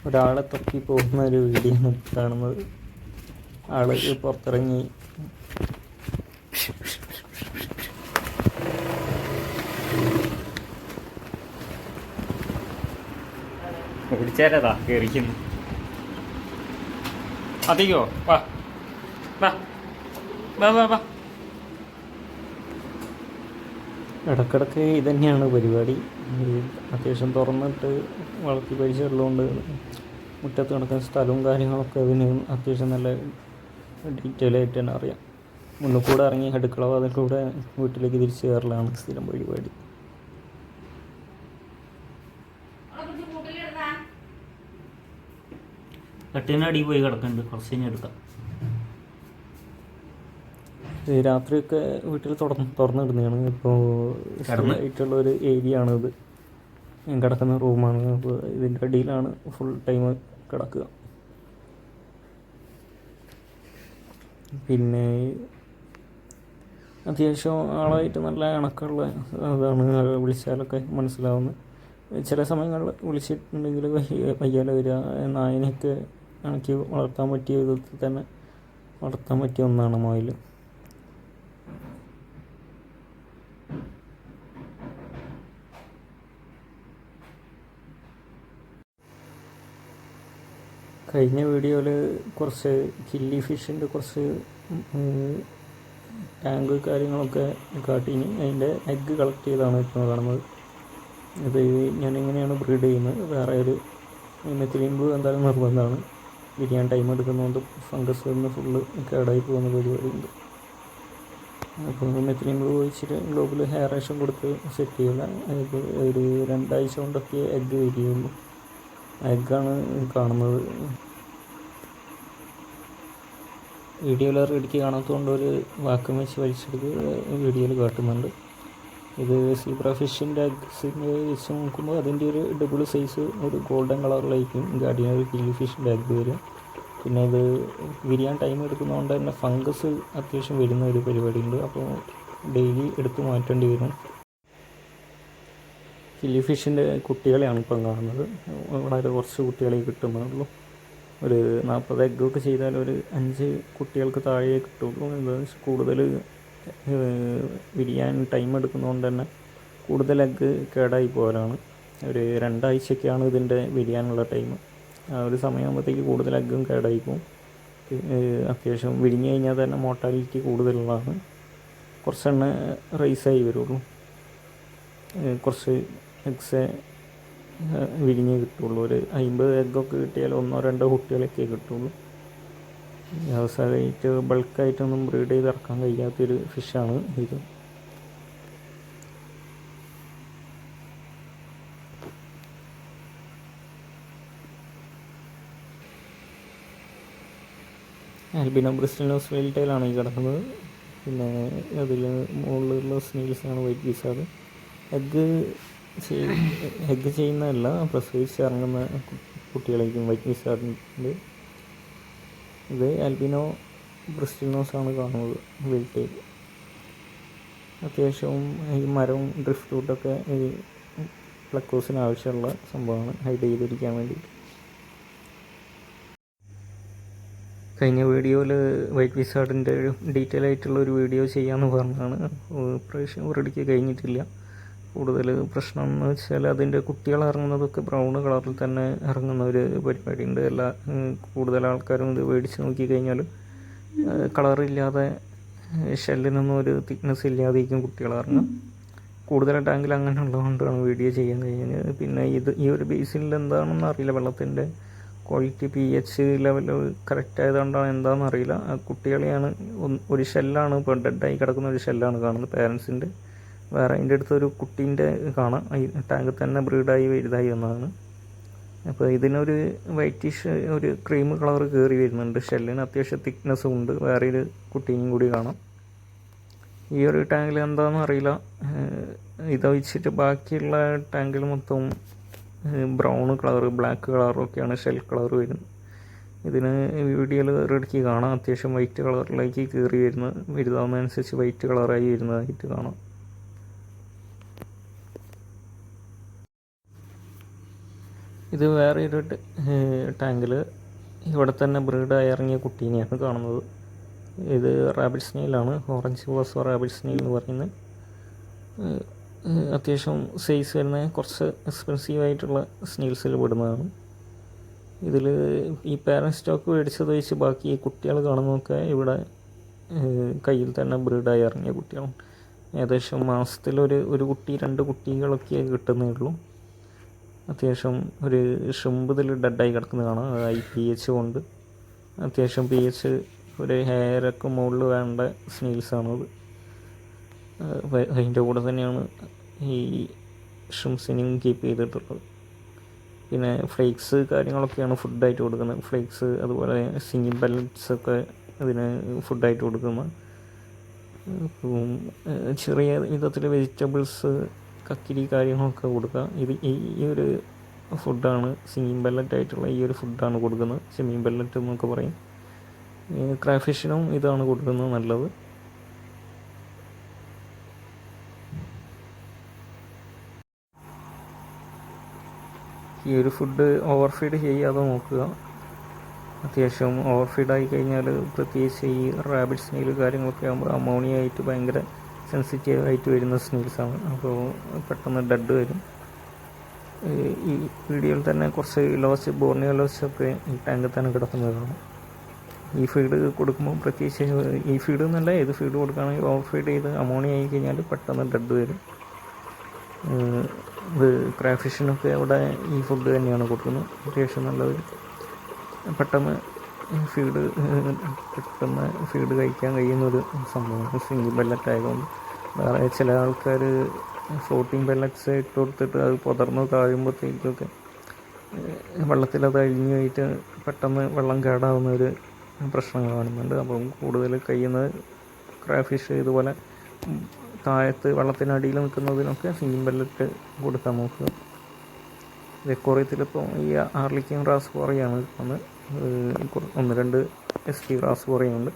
ഒരാളെ തപ്പി പോകുന്ന ഒരു വീഡിയോ ആണ് കാണുന്നത്. ആള് പുറത്തിറങ്ങി ഓടിച്ചാലതാ കയറിക്കുന്നു. അതെയോ വാ വാ വാ വാ വാ. ഇടക്കിടക്ക് ഇതുതന്നെയാണ് പരിപാടി. അത്യാവശ്യം തുറന്നിട്ട് വളർത്തി പരിചയമുള്ളതുകൊണ്ട് മുറ്റത്ത് കിടക്കുന്ന സ്ഥലവും കാര്യങ്ങളൊക്കെ അതിന് അത്യാവശ്യം നല്ല ഡീറ്റെയിൽ ആയിട്ട് തന്നെ അറിയാം. മുന്നിൽ കൂടെ ഇറങ്ങി അടുക്കള വാതിലൂടെ വീട്ടിലേക്ക് തിരിച്ചു കയറലാണ് സ്ഥിരം പരിപാടി. കട്ടിനടി പോയി കിടക്കുന്നുണ്ട്, കുറച്ച് എടുക്കാം. രാത്രിയൊക്കെ വീട്ടിൽ തുറന്നിടുന്നതാണ്. ഇപ്പോൾ ആയിട്ടുള്ള ഒരു ഏരിയ ആണിത്. ഞാൻ കിടക്കുന്ന റൂമാണ്. അപ്പോൾ ഇതിൻ്റെ അടിയിലാണ് ഫുൾ ടൈം കിടക്കുക. പിന്നെ അത്യാവശ്യം ആളായിട്ട് നല്ല ഇണക്കമുള്ള അതാണ്. വിളിച്ചാലൊക്കെ മനസ്സിലാവുന്നത്. ചില സമയങ്ങളിൽ വിളിച്ചിട്ടുണ്ടെങ്കിൽ വയ്യാതെ വരിക. നായനെയൊക്കെ ഇണക്കി വളർത്താൻ പറ്റിയ വിധത്തിൽ തന്നെ വളർത്താൻ പറ്റിയ ഒന്നാണ് മൊയൽ. കഴിഞ്ഞ വീഡിയോയിൽ കുറച്ച് കില്ലി ഫിഷിൻ്റെ കുറച്ച് ടാങ്ക് കാര്യങ്ങളൊക്കെ കാട്ടിനി. അതിൻ്റെ എഗ്ഗ് കളക്ട് ചെയ്താണ് ഇപ്പോൾ കാണുന്നത്. ഇത് ഞാൻ എങ്ങനെയാണ് ബ്രീഡ് ചെയ്യുന്നത്. വേറെ ഒരു മെത്തിലിൻ ബ്ലൂ എന്തായാലും നിർബന്ധമാണ്. വിരിയാൻ ടൈം എടുക്കുന്നതുകൊണ്ട് ഫംഗസ് വന്ന് ഫുള്ള് കേടായി പോകുന്ന പരിപാടിയുണ്ട്. അപ്പോൾ മെത്തിലിൻ ബ്ലൂ വെച്ചിട്ട് ഗ്ലോബിൽ ഹെയറേഷൻ കൊടുത്ത് സെറ്റ് ചെയ്യില്ല. അത് ഒരു 2 ആഴ്ച കൊണ്ടൊക്കെ എഗ്ഗ് വിരിയുള്ളൂ. എഗ്ഗാണ് കാണുന്നത്. വീഡിയോയിൽ റെഡിക്ക് കാണാത്തതുകൊണ്ട് ഒരു വാക്കം വെച്ച് വലിച്ചെടുത്ത് വീഡിയോയിൽ കാട്ടുന്നുണ്ട്. ഇത് സീബ്ര ഫിഷിൻ്റെ എഗ്സിനെ വെച്ച് നോക്കുമ്പോൾ അതിൻ്റെ ഒരു ഡബിൾ സൈസ് ഒരു ഗോൾഡൻ കളറിലായിരിക്കും ഗാർഡിയൻ കില്ലി ഫിഷിൻ്റെ എഗ്ഗ് വരും. പിന്നെ ഇത് വിരിയാൻ ടൈം എടുക്കുന്നതുകൊണ്ട് തന്നെ ഫംഗസ് അത്യാവശ്യം വരുന്ന ഒരു പരിപാടിയുണ്ട്. അപ്പോൾ ഡെയിലി എടുത്ത് മാറ്റേണ്ടി വരും. കില്ലി ഫിഷിൻ്റെ കുട്ടികളെയാണ് ഇപ്പം കാണുന്നത്. വളരെ കുറച്ച് കുട്ടികളെ കിട്ടുന്നുള്ളൂ. ഒരു 40 എഗ്ഗൊക്കെ ചെയ്താൽ ഒരു 5 കുട്ടികൾക്ക് താഴെ കിട്ടുള്ളൂ. എന്താണെന്ന് വെച്ചാൽ കൂടുതൽ വിരിയാൻ ടൈം എടുക്കുന്നതുകൊണ്ട് തന്നെ കൂടുതൽ എഗ്ഗ് കേടായി പോകലാണ്. ഒരു 2 ആഴ്ചയൊക്കെയാണ് ഇതിൻ്റെ വിരിയാനുള്ള ടൈം. ആ ഒരു സമയമാകുമ്പോഴത്തേക്ക് കൂടുതൽ എഗ്ഗും കേടായി പോകും. അത്യാവശ്യം വിരിഞ്ഞു കഴിഞ്ഞാൽ തന്നെ മോർട്ടാലിറ്റി കൂടുതലുള്ളതാണ്. കുറച്ചെണ്ണ റൈസായി വരുള്ളൂ. കുറച്ച് എഗ്സേ വിരിഞ്ഞ് കിട്ടുള്ളൂ. ഒരു 50 എഗ്ഗൊക്കെ കിട്ടിയാൽ 1-2 കുട്ടികളൊക്കെ കിട്ടുള്ളൂ. വ്യവസായമായിട്ട് ബൾക്കായിട്ടൊന്നും ബ്രീഡ് ചെയ്ത് ഇറക്കാൻ കഴിയാത്തൊരു ഫിഷാണ് ഇത്. ആൽബിനോ ബ്രിസ്റ്റൽനോസ് വെയിൽറ്റെയിലാണ് ഈ കിടക്കുന്നത്. പിന്നെ അതിൽ മുകളിലുള്ള സ്നീൽസാണ് വൈറ്റ് വിസാർഡ്. എഗ്ഗ് ചെയ്യുന്നതല്ല, പ്രസവിച്ച് ഇറങ്ങുന്ന കുട്ടികളായിരിക്കും വൈറ്റ് വിസാർഡിൻ്റെ. ഇത് ആൽബിനോ ബ്രിസ്റ്റൽനോസാണ് കാണുന്നത് വെയിൽറ്റെയിൽ. അത്യാവശ്യം ഈ മരവും ഡ്രിഫ്റ്റ് റൂട്ടൊക്കെ ഈ പ്ലക്കോസിന് ആവശ്യമുള്ള സംഭവമാണ്, ഹൈഡ് ചെയ്തിരിക്കാൻ വേണ്ടി. കഴിഞ്ഞ വീഡിയോയിൽ വൈറ്റ് വിസാർഡിൻ്റെ ഒരു ഡീറ്റെയിൽ ആയിട്ടുള്ള ഒരു വീഡിയോ ചെയ്യാമെന്ന് പറഞ്ഞതാണ്. ഇപ്രാവശ്യം റെഡിക്ക് കഴിഞ്ഞിട്ടില്ല. കൂടുതൽ പ്രശ്നം എന്ന് വെച്ചാൽ അതിൻ്റെ കുട്ടികൾ ഇറങ്ങുന്നതൊക്കെ ബ്രൗൺ കളറിൽ തന്നെ ഇറങ്ങുന്ന ഒരു പരിപാടിയുണ്ട്. കൂടുതൽ ആൾക്കാരും ഇത് മേടിച്ച് നോക്കിക്കഴിഞ്ഞാൽ കളറില്ലാതെ ഷെല്ലിനൊന്നും ഒരു തിക്നെസ് ഇല്ലാതെയും കുട്ടികൾ ഇറങ്ങും. കൂടുതൽ ടാങ്കിൽ അങ്ങനെ ഉള്ളതുകൊണ്ടാണ് വീഡിയോ ചെയ്യാൻ കഴിഞ്ഞത്. പിന്നെ ഈ ഒരു ബേസിനിൽ എന്താണെന്ന് അറിയില്ല, വെള്ളത്തിൻ്റെ ക്വാളിറ്റി pH ലെവൽ കറക്റ്റ് ആയതുകൊണ്ടാണ് എന്താണെന്ന് അറിയില്ല. കുട്ടികളെയാണ് ഒരു ഷെല്ലാണ് ഇപ്പോൾ ഡെഡായി കിടക്കുന്ന ഒരു ഷെല്ലാണ് കാണുന്നത് പേരൻസിൻ്റെ. വേറെ അതിൻ്റെ അടുത്തൊരു കുട്ടീൻ്റെ കാണാം. ഈ ടാങ്കിൽ തന്നെ ബ്രീഡായി വലുതായി വന്നതാണ്. അപ്പോൾ ഇതിനൊരു വൈറ്റിഷ് ഒരു ക്രീം കളർ കയറി വരുന്നുണ്ട്. ഷെല്ലിന് അത്യാവശ്യം തിക്നെസ്സും ഉണ്ട്. വേറെ ഒരു കുട്ടീനും കൂടി കാണാം. ഈ ഒരു ടാങ്കിൽ എന്താണെന്ന് അറിയില്ല. ഇതൊഴിച്ചിട്ട് ബാക്കിയുള്ള ടാങ്കിൽ മൊത്തം ബ്രൗൺ കളർ ബ്ലാക്ക് കളറൊക്കെയാണ് ഷെൽ കളർ വരുന്നത്. ഇതിന് വീഡിയോയിൽ റെഡിക്ക് കാണാം. അത്യാവശ്യം വൈറ്റ് കളറിലേക്ക് കയറി വലുതാവുന്നതനുസരിച്ച് വൈറ്റ് കളറായി വരുന്നതായിട്ട് കാണാം. ഇത് വേറെ ഒരു ടാങ്കിൽ ഇവിടെ തന്നെ ബ്രീഡായി ഇറങ്ങിയ കുട്ടീനെയാണ് കാണുന്നത്. ഇത് റാബിറ്റ് സ്നെയിലാണ്, ഓറഞ്ച് ബോസോ റാബിറ്റ് സ്നെയിൽ എന്ന് പറയുന്നത്. അത്യാവശ്യം സൈസ് വരുന്ന കുറച്ച് എക്സ്പെൻസീവ് ആയിട്ടുള്ള സ്നെയിൽസിൽ പെടുന്നതാണ്. ഇതിൽ ഈ പാരൻറ്റ് സ്റ്റോക്ക് മേടിച്ചത് വെച്ച് ബാക്കി ഈ കുട്ടികൾ കാണുന്നതൊക്കെ ഇവിടെ കയ്യിൽ തന്നെ ബ്രീഡായി ഇറങ്ങിയ കുട്ടികളാണ്. ഏകദേശം മാസത്തിലൊരു കുട്ടി 2 കുട്ടികളൊക്കെ കിട്ടുന്നേ ഉള്ളൂ. അത്യാവശ്യം ഒരു ഷിമ്പ് ഇതിൽ ഡെഡായി കിടക്കുന്നത് കാണാം. pH കൊണ്ട് അത്യാവശ്യം pH ഒരു ഹെയറൊക്കെ മുകളിൽ വേണ്ട സ്നെയിൽസാണത്. അതിൻ്റെ കൂടെ തന്നെയാണ് ഈ ഷ്രിംസിനെയും കീപ്പ് ചെയ്തിട്ടുള്ളത്. പിന്നെ ഫ്ലേക്സ് കാര്യങ്ങളൊക്കെയാണ് ഫുഡായിട്ട് കൊടുക്കുന്നത്. ഫ്ലേക്സ് അതുപോലെ സിംഗിങ് പെല്ലറ്റ്സൊക്കെ ഇതിന് ഫുഡായിട്ട് കൊടുക്കുന്നത്. ചെറിയ വിധത്തിൽ വെജിറ്റബിൾസ്, കക്കിരി കാര്യങ്ങളൊക്കെ കൊടുക്കുക. ഈ ഒരു ഫുഡാണ് സിംഗിങ് പെല്ലറ്റായിട്ടുള്ള ഈ ഒരു ഫുഡാണ് കൊടുക്കുന്നത്. സിംഗിങ് പെല്ലറ്റ് എന്നൊക്കെ പറയും. ക്രാഫിഷിനും ഇതാണ് കൊടുക്കുന്നത് നല്ലത്. ഈ ഒരു ഫുഡ് ഓവർ ഫീഡ് ചെയ്യാതെ നോക്കുക. അത്യാവശ്യം ഓവർ ഫീഡായി കഴിഞ്ഞാൽ പ്രത്യേകിച്ച് ഈ റാബിറ്റ് സ്നെയിൽ കാര്യങ്ങളൊക്കെ ആകുമ്പോൾ അമോണിയ ആയിട്ട് ഭയങ്കര സെൻസിറ്റീവ് ആയിട്ട് വരുന്ന സ്നെയിൽസാണ്. അപ്പോൾ പെട്ടെന്ന് ഡെഡ് വരും. ഈ വീഡിയോയിൽ തന്നെ കുറച്ച് ബോർണിയോ ലോച്ചൊക്കെ ഈ ടാങ്കിൽ തന്നെ കിടക്കുന്നതാണ്. ഈ ഫീഡ് കൊടുക്കുമ്പോൾ പ്രത്യേകിച്ച് ഈ ഫീഡ് എന്നല്ല, ഏത് ഫീഡ് കൊടുക്കുകയാണെങ്കിൽ ഓവർ ഫീഡ് ചെയ്ത് അമോണിയ ആയി കഴിഞ്ഞാൽ പെട്ടെന്ന് ഡെഡ് വരും. ഇത് ക്രാഫിഷിനൊക്കെ അവിടെ ഈ ഫുഡ് തന്നെയാണ് കൊടുക്കുന്നത്. അത്യാവശ്യം നല്ലത്. പെട്ടെന്ന് ഫീഡ് കഴിക്കാൻ കഴിയുന്നൊരു സംഭവമാണ് സിംഗിൾ പെല്ലറ്റ് ആയതുകൊണ്ട്. വേറെ ചില ആൾക്കാർ ഫ്ലോട്ടിങ് പെല്ലറ്റ്സ് ഇട്ട് കൊടുത്തിട്ട് അത് പുതർന്ന് താഴുമ്പോഴത്തേക്കൊക്കെ വെള്ളത്തിലത് അഴിഞ്ഞു പോയിട്ട് പെട്ടെന്ന് വെള്ളം കേടാവുന്ന ഒരു പ്രശ്നം കാണുന്നുണ്ട്. അപ്പം കൂടുതൽ കഴിയുന്നത് ക്രാഫിഷ് ഇതുപോലെ താഴത്ത് വെള്ളത്തിനടിയിൽ നിൽക്കുന്നതിനൊക്കെ സിംഗിൾ പെല്ലറ്റ് കൊടുക്കാൻ നോക്കുക. വെക്കോറിയത്തിലിപ്പോൾ ഈ ആർലിക്കൻ റാസ്ബോറിയാണ് കിട്ടുന്നത്. 1-2 SP റാസ്ബോറിയുണ്ട്.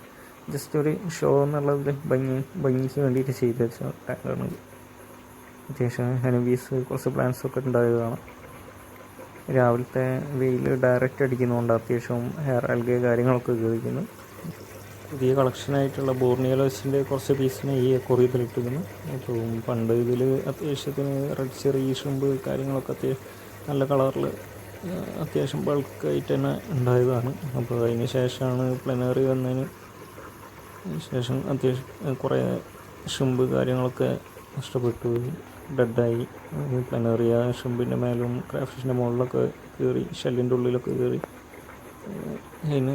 ജസ്റ്റ് ഒരു ഷോ എന്നുള്ളതിൽ ഭംഗിക്ക് വേണ്ടിയിട്ട് ചെയ്ത് വെച്ച ടാങ്കാണ്. അത്യാവശ്യം ഹെനബീസ് കുറച്ച് പ്ലാന്റ്സൊക്കെ ഉണ്ടായതാണ്. രാവിലത്തെ വെയിൽ ഡയറക്റ്റ് അടിക്കുന്നതുകൊണ്ട് അത്യാവശ്യം ഹെയർ ആൽഗെ കാര്യങ്ങളൊക്കെ ഉപയോഗിക്കുന്നു. പുതിയ കളക്ഷനായിട്ടുള്ള ബോർണിയോലോസിൻ്റെ കുറച്ച് പീസിനെ ഈ അക്വേറിയത്തിൽ ഇട്ടിരിക്കുന്നു. അപ്പോൾ പണ്ട് ഇതിൽ അത്യാവശ്യത്തിന് റെഡ് ചെറി ഷ്രിമ്പ് കാര്യങ്ങളൊക്കെ നല്ല കളറിൽ അത്യാവശ്യം ബൾക്കായിട്ട് തന്നെ ഉണ്ടായതാണ്. അപ്പോൾ അതിന് ശേഷമാണ് പ്ലനറി വന്നതിന് ശേഷം അത്യാവശ്യം കുറേ ഷ്രിമ്പ് കാര്യങ്ങളൊക്കെ നഷ്ടപ്പെട്ടു, ഡെഡായി. പ്ലനറിയ ഷ്രിമ്പിൻ്റെ മേലും ക്രാഫിഷിൻ്റെ മുകളിലൊക്കെ കയറി, ഷെല്ലിൻ്റെ ഉള്ളിലൊക്കെ കയറി അതിന്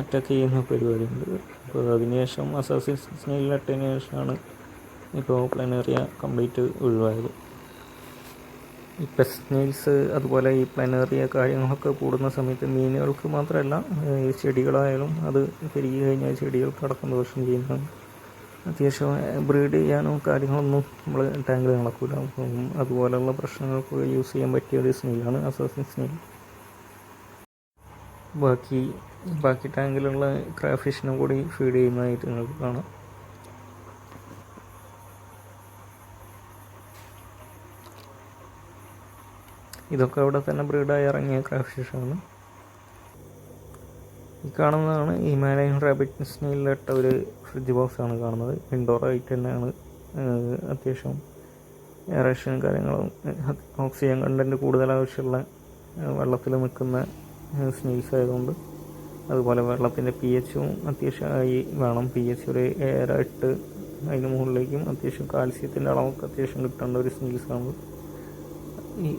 അറ്റാക്ക് ചെയ്യുന്ന പരിപാടിയുണ്ട്. അപ്പോൾ അതിനുശേഷം അസാസിൻ സ്നെയിലിനട്ടതിന് ശേഷമാണ് ഇപ്പോൾ പ്ലനറിയ കംപ്ലീറ്റ് ഒഴിവായത്. ഈ പെസ്റ്റ് സ്നെയിൽസ് അതുപോലെ ഈ പ്ലനറിയ കാര്യങ്ങളൊക്കെ കൂടുന്ന സമയത്ത് മീനുകൾക്ക് മാത്രമല്ല ഈ ചെടികളായാലും അത് പെരുകി കഴിഞ്ഞാൽ ചെടികൾക്ക് അടക്കം ദോഷം ചെയ്യുന്നതാണ്. അത്യാവശ്യം ബ്രീഡ് ചെയ്യാനോ കാര്യങ്ങളൊന്നും നമ്മൾ ടാങ്കിൽ നടക്കില്ല. അപ്പം അതുപോലെയുള്ള പ്രശ്നങ്ങൾക്ക് യൂസ് ചെയ്യാൻ പറ്റിയ ഒരു സ്നെയിലാണ് അസാസിൻ സ്നെയിൽ. ബാക്കി ടാങ്കിലുള്ള ക്രാഫിഷിനും കൂടി ഫീഡ് ചെയ്യുന്നതായിട്ട് നിങ്ങൾക്ക് കാണാം. ഇതൊക്കെ അവിടെ തന്നെ ബ്രീഡായി ഇറങ്ങിയ ക്രാഫിഷാണ്. ഈ കാണുന്നതാണ് ഹിമാലയൻ റാബിറ്റ് സ്നെയിലിലിട്ട ഒരു ഫ്രിഡ്ജ് ബോക്സാണ് കാണുന്നത്. ഇൻഡോർ ആയിട്ട് തന്നെയാണ്. അത്യാവശ്യം എയറേഷൻ കാര്യങ്ങളും ഓക്സിജൻ കണ്ടൻറ്റ് കൂടുതൽ ആവശ്യമുള്ള വെള്ളത്തിൽ നിൽക്കുന്ന സ്നെയിൽസ് ആയതുകൊണ്ട്, അതുപോലെ വെള്ളത്തിൻ്റെ pHും അത്യാവശ്യമായി വേണം. pH ഒരു 7-8 അതിന് മുകളിലേക്കും അത്യാവശ്യം കാൽസ്യത്തിൻ്റെ അളവൊക്കെ അത്യാവശ്യം കിട്ടേണ്ട ഒരു സ്നെയിൽസാണ് ഈ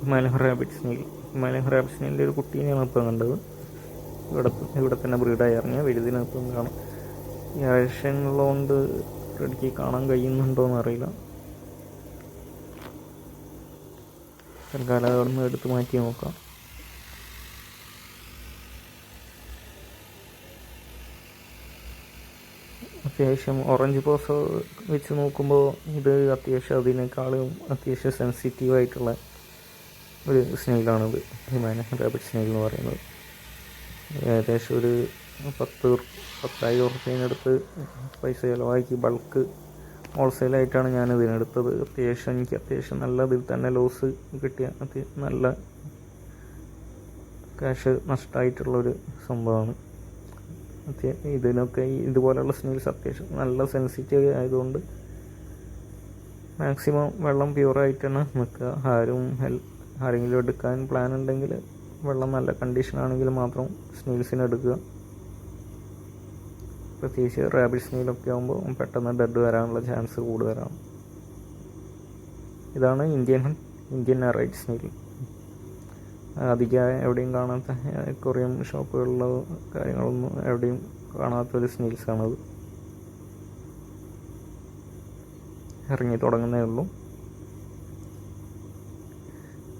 Himalayan rabbit snail. Himalayan rabbit സ്നെയിലിൻ്റെ ഒരു കുട്ടീനെയാണ് ഇപ്പോൾ കണ്ടത്. ഇവിടെ തന്നെ ബ്രീഡായി ഇറങ്ങിയ വലുതിനകത്തും കാണാം. ഈ ആഴ്ചകളുള്ളതുകൊണ്ട് റെഡിക്ക് കാണാൻ കഴിയുന്നുണ്ടോയെന്ന് അറിയില്ല. തൽക്കാലം അവിടെ നിന്ന് എടുത്ത് മാറ്റി നോക്കാം. അത്യാവശ്യം ഓറഞ്ച് ബോസോ വെച്ച് നോക്കുമ്പോൾ ഇത് അത്യാവശ്യം അതിനേക്കാളും അത്യാവശ്യം സെൻസിറ്റീവായിട്ടുള്ള ഒരു സ്നെയിലാണിത്, ഹിമാലയൻ റാബിറ്റ് സ്നെയിൽ എന്ന് പറയുന്നത്. ഏകദേശം ഒരു 10,000 ഉറുപ്പികേനടുത്ത് പൈസ ചിലവാക്കി ബൾക്ക് ഹോൾസെയിലായിട്ടാണ് ഞാനിതിനെടുത്തത്. എനിക്ക് അത്യാവശ്യം നല്ല ഇതിൽ തന്നെ ലോസ് കിട്ടിയ നല്ല ക്യാഷ് നഷ്ടമായിട്ടുള്ളൊരു സംഭവമാണ്. ഇതിനൊക്കെ ഇതുപോലെയുള്ള സ്നെയിൽസ് അത്യാവശ്യം നല്ല സെൻസിറ്റീവ് ആയതുകൊണ്ട് മാക്സിമം വെള്ളം പ്യൂറായിട്ട് തന്നെ നിൽക്കുക. ആരെങ്കിലും എടുക്കാൻ പ്ലാൻ ഉണ്ടെങ്കിൽ വെള്ളം നല്ല കണ്ടീഷനാണെങ്കിൽ മാത്രം സ്നെയിൽസിന് എടുക്കുക. പ്രത്യേകിച്ച് റാബിറ്റ് സ്നെയിലൊക്കെ ആകുമ്പോൾ പെട്ടെന്ന് ഡെഡ് വരാനുള്ള ചാൻസ് കൂടുതലാണ്. ഇതാണ് ഇന്ത്യൻ നെറൈറ്റ് സ്നെയിൽ. അധികം എവിടെയും കാണാത്ത, കൊറിയൻ ഷോപ്പുകളിലോ കാര്യങ്ങളൊന്നും എവിടെയും കാണാത്തൊരു സ്നെയിൽസാണത്. ഇറങ്ങി തുടങ്ങുന്നേ ഉള്ളൂ.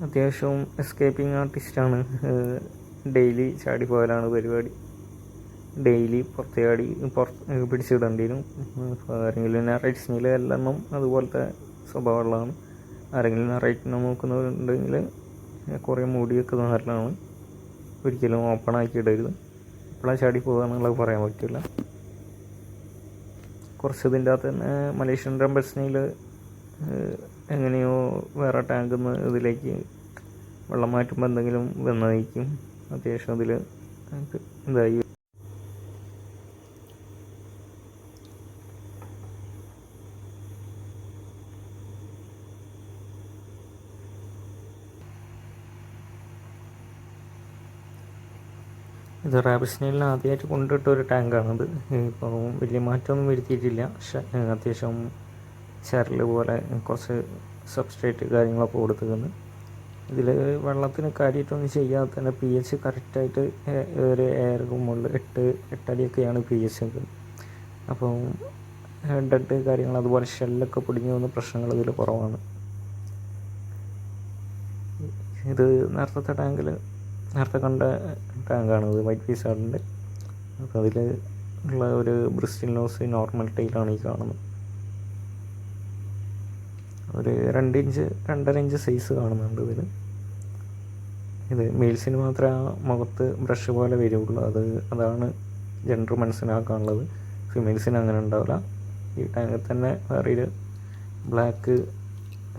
അത്യാവശ്യം എസ്കേപ്പിംഗ് ആർട്ടിസ്റ്റാണ്. ഡെയിലി ചാടി പോയാലാണ് പരിപാടി. ഡെയിലി പിടിച്ചിടേണ്ടി വരും. ആരെങ്കിലും നെറൈറ്റ് സ്നെയിൽ എല്ലാം അതുപോലത്തെ സ്വഭാവമുള്ളതാണ്. ആരെങ്കിലും നെറൈറ്റിനെ നോക്കുന്നുണ്ടെങ്കിൽ കുറേ മൂടി വെക്കുന്നത് നല്ലതാണ്. ഒരിക്കലും ഓപ്പൺ ആക്കി ഇടരുത്. എപ്പോഴാണ് ചാടി പോകുക എന്നുള്ളത് പറയാൻ പറ്റില്ല. കുറച്ച് ഇതിൻ്റെ അകത്ത് തന്നെ മലേഷ്യൻ റംബൽ സ്നെയിൽ എങ്ങനെയോ വേറെ ടാങ്കിൽ നിന്ന് ഇതിലേക്ക് വെള്ളം മാറ്റുമ്പോൾ എന്തെങ്കിലും വന്നതായിരിക്കും. അത്യാവശ്യം അതിൽ ഇതായി. ഇത് റാബിറ്റ് സ്നെയിലിന് ആദ്യമായിട്ട് കൊണ്ടിട്ട ഒരു ടാങ്കാണിത്. ഇപ്പോൾ വലിയ മാറ്റമൊന്നും വരുത്തിയിട്ടില്ല. പക്ഷേ അത്യാവശ്യം ചരൽ പോലെ കുറച്ച് സബ്സ്ട്രേറ്റ് കാര്യങ്ങളൊക്കെ കൊടുത്തിരുന്നു. ഇതിൽ വെള്ളത്തിന് കാര്യമായിട്ടൊന്നും ചെയ്യാതെ തന്നെ pH കറക്റ്റായിട്ട് ഒരു ഏഴര മുകളിൽ 8 അടിയൊക്കെയാണ് pH ഒക്കെ. അപ്പം ഡെഡ് കാര്യങ്ങൾ അതുപോലെ ഷെല്ലൊക്കെ പൊടിഞ്ഞു പോകുന്ന പ്രശ്നങ്ങൾ ഇതിൽ കുറവാണ്. ഇത് നേരത്തെ കണ്ട ടാങ്കാണിത്, വൈറ്റ് വിസാർഡിൻ്റെ. അപ്പോൾ അതിൽ ഉള്ള ഒരു ബ്രിസ്റ്റിൽ നോസ് നോർമൽ ടൈലാണ് ഈ കാണുന്നത്. ഒരു 2-2.5 ഇഞ്ച് സൈസ് കാണുന്നുണ്ട് ഇതിൽ. ഇത് മെയിൽസിന് മാത്രമേ ആ മുഖത്ത് ബ്രഷ് പോലെ വരുള്ളൂ. അതാണ് ജെൻഡർ മനസ്സിലാക്കാനുള്ളത്. ഫിമെയിൽസിന് അങ്ങനെ ഉണ്ടാവില്ല. ഈ ടാങ്കിൽ തന്നെ വേറൊരു ബ്ലാക്ക്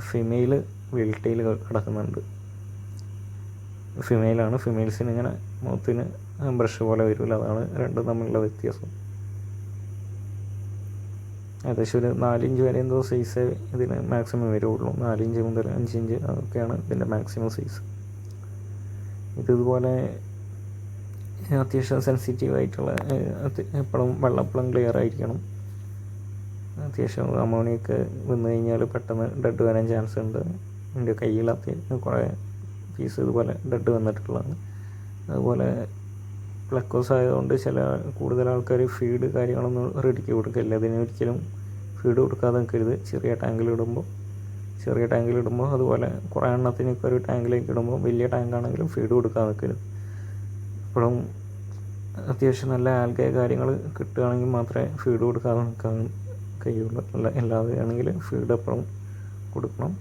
ഫിമെയിൽ വെൽറ്റയിൽ കിടക്കുന്നുണ്ട്. ഫിമെയിലാണ്. ഫിമെയിൽസിന് ഇങ്ങനെ മുഖത്തിന് ബ്രഷ് പോലെ വരില്ല. അതാണ് രണ്ടും തമ്മിലുള്ള വ്യത്യാസം. ഏകദേശം ഒരു 4 ഇഞ്ച് വരെ എന്തോ സൈസ് ഇതിന് മാക്സിമം വരുള്ളൂ. 4 ഇഞ്ച് മുതൽ 5 ഇഞ്ച് അതൊക്കെയാണ് ഇതിൻ്റെ മാക്സിമം സൈസ്. ഇതുപോലെ അത്യാവശ്യം സെൻസിറ്റീവായിട്ടുള്ള, എപ്പോഴും വെള്ളം എപ്പോഴും ക്ലിയർ ആയിരിക്കണം. അത്യാവശ്യം അമോണിയൊക്കെ വന്നു കഴിഞ്ഞാൽ പെട്ടെന്ന് ഡെഡ് വരാൻ ചാൻസ് ഉണ്ട്. എൻ്റെ കയ്യിൽ കുറേ പീസ് ഇതുപോലെ ഡെഡ് വന്നിട്ടുള്ളതാണ്. അതുപോലെ പ്ലക്കോസ് ആയതുകൊണ്ട് കൂടുതൽ ആൾക്കാർ ഫീഡ് കാര്യങ്ങളൊന്നും റെഡിക്ക് കൊടുക്കില്ല. അതിനൊരിക്കലും ഫീഡ് കൊടുക്കാതെ നിൽക്കരുത്. ചെറിയ ടാങ്കിലിടുമ്പോൾ അതുപോലെ കുറേ എണ്ണത്തിനൊക്കെ ഒരു ടാങ്കിലേക്ക് ഇടുമ്പോൾ വലിയ ടാങ്കാണെങ്കിലും ഫീഡ് കൊടുക്കാതെ നിൽക്കരുത്. എപ്പോഴും അത്യാവശ്യം നല്ല ആൽഗ കാര്യങ്ങൾ കിട്ടുകയാണെങ്കിൽ മാത്രമേ ഫീഡ് കൊടുക്കാതെ നിൽക്കാൻ കഴിയുള്ളൂ. അല്ലാതെ ആണെങ്കിൽ ഫീഡ് എപ്പോഴും കൊടുക്കണം.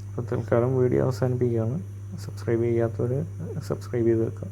അപ്പോൾ തൽക്കാലം വീഡിയോ അവസാനിപ്പിക്കുകയാണ്. സബ്സ്ക്രൈബ് ചെയ്യാത്തവർ സബ്സ്ക്രൈബ് ചെയ്ത് വെക്കാം.